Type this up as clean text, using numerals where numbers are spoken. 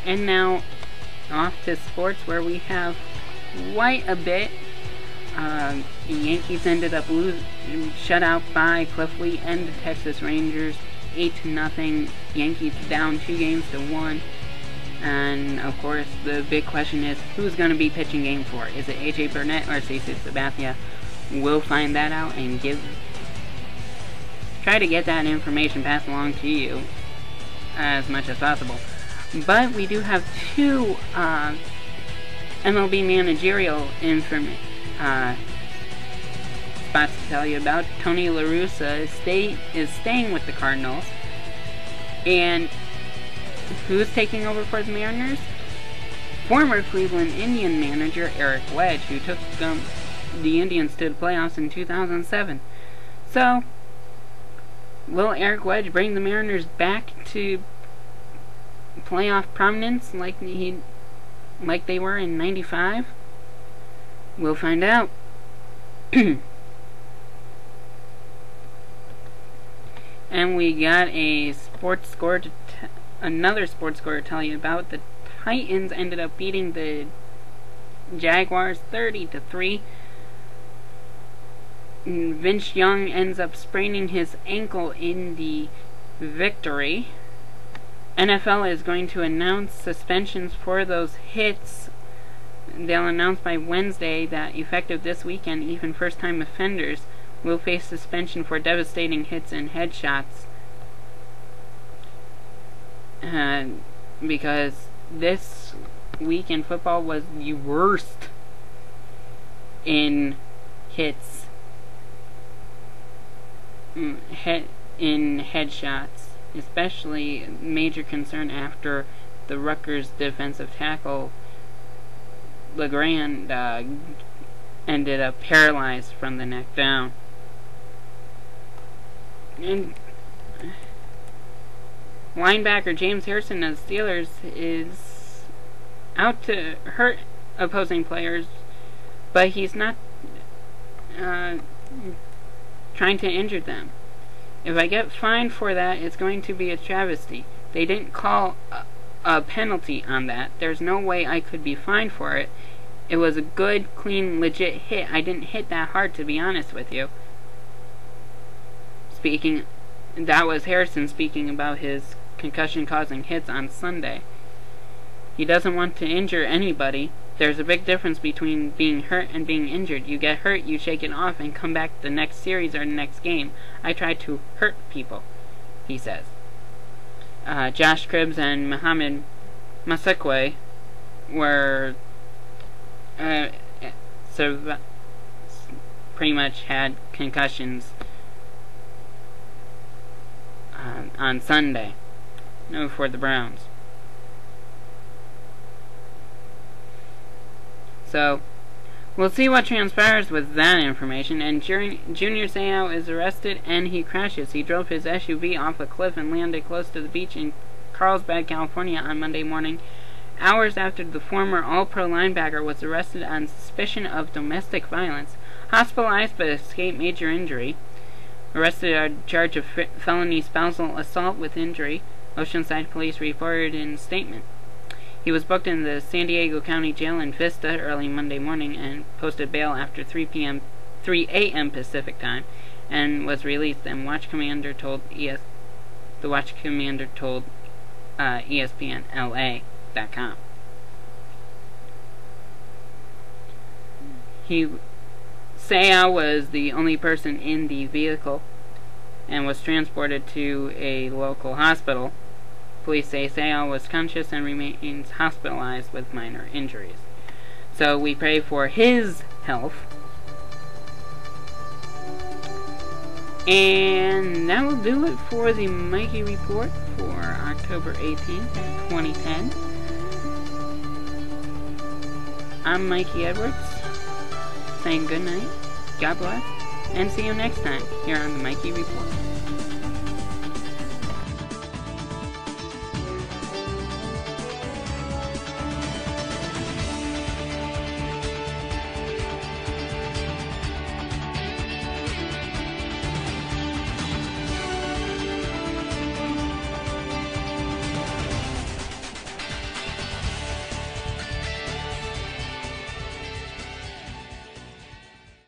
And now, off to sports, where we have quite a bit. The Yankees ended up shut out by Cliffley and the Texas Rangers, 8-0. Yankees down 2-1. And of course, the big question is, who's going to be pitching Game 4? Is it AJ Burnett or Cesar Sabathia? We'll find that out and try to get that information passed along to you as much as possible. But we do have two MLB managerial spots to tell you about. Tony La Russa is staying with the Cardinals, and who's taking over for the Mariners? Former Cleveland Indian manager Eric Wedge, who took the Indians to the playoffs in 2007. So, will Eric Wedge bring the Mariners back to playoff prominence like they were in '95? We'll find out. And we got another sports score to tell you about. The Titans ended up beating the Jaguars 30-3. Vince Young ends up spraining his ankle in the victory. NFL is going to announce suspensions for those hits. They'll announce by Wednesday that effective this weekend, even first-time offenders will face suspension for devastating hits and headshots. Because this week in football was the worst in hits, in headshots. Especially major concern after the Rutgers defensive tackle LeGrand ended up paralyzed from the neck down. And linebacker James Harrison of the Steelers is out to hurt opposing players, but he's not trying to injure them. If I get fined for that, it's going to be a travesty. They didn't call a penalty on that. There's no way I could be fined for it. It was a good, clean, legit hit. I didn't hit that hard, to be honest with you. That was Harrison speaking about his concussion-causing hits on Sunday. He doesn't want to injure anybody. There's a big difference between being hurt and being injured. You get hurt, you shake it off, and come back the next series or the next game. I try to hurt people, he says. Josh Cribbs and Mohamed Massaquoi were pretty much had concussions on Sunday for the Browns. So, we'll see what transpires with that information. And Junior Seau is arrested and he crashes. He drove his SUV off a cliff and landed close to the beach in Carlsbad, California on Monday morning, hours after the former All-Pro linebacker was arrested on suspicion of domestic violence, hospitalized but escaped major injury. Arrested on charge of felony spousal assault with injury, Oceanside Police reported in a statement. He was booked in the San Diego County Jail in Vista early Monday morning and posted bail after 3 a.m. Pacific time, and was released. And the Watch Commander told ESPNLA.com. Seau was the only person in the vehicle and was transported to a local hospital. Police say Seau was conscious and remains hospitalized with minor injuries. So we pray for his health. And that will do it for the Mikey Report for October 18th, 2010. I'm Mikey Edwards, saying good night, God bless, and see you next time here on the Mikey Report.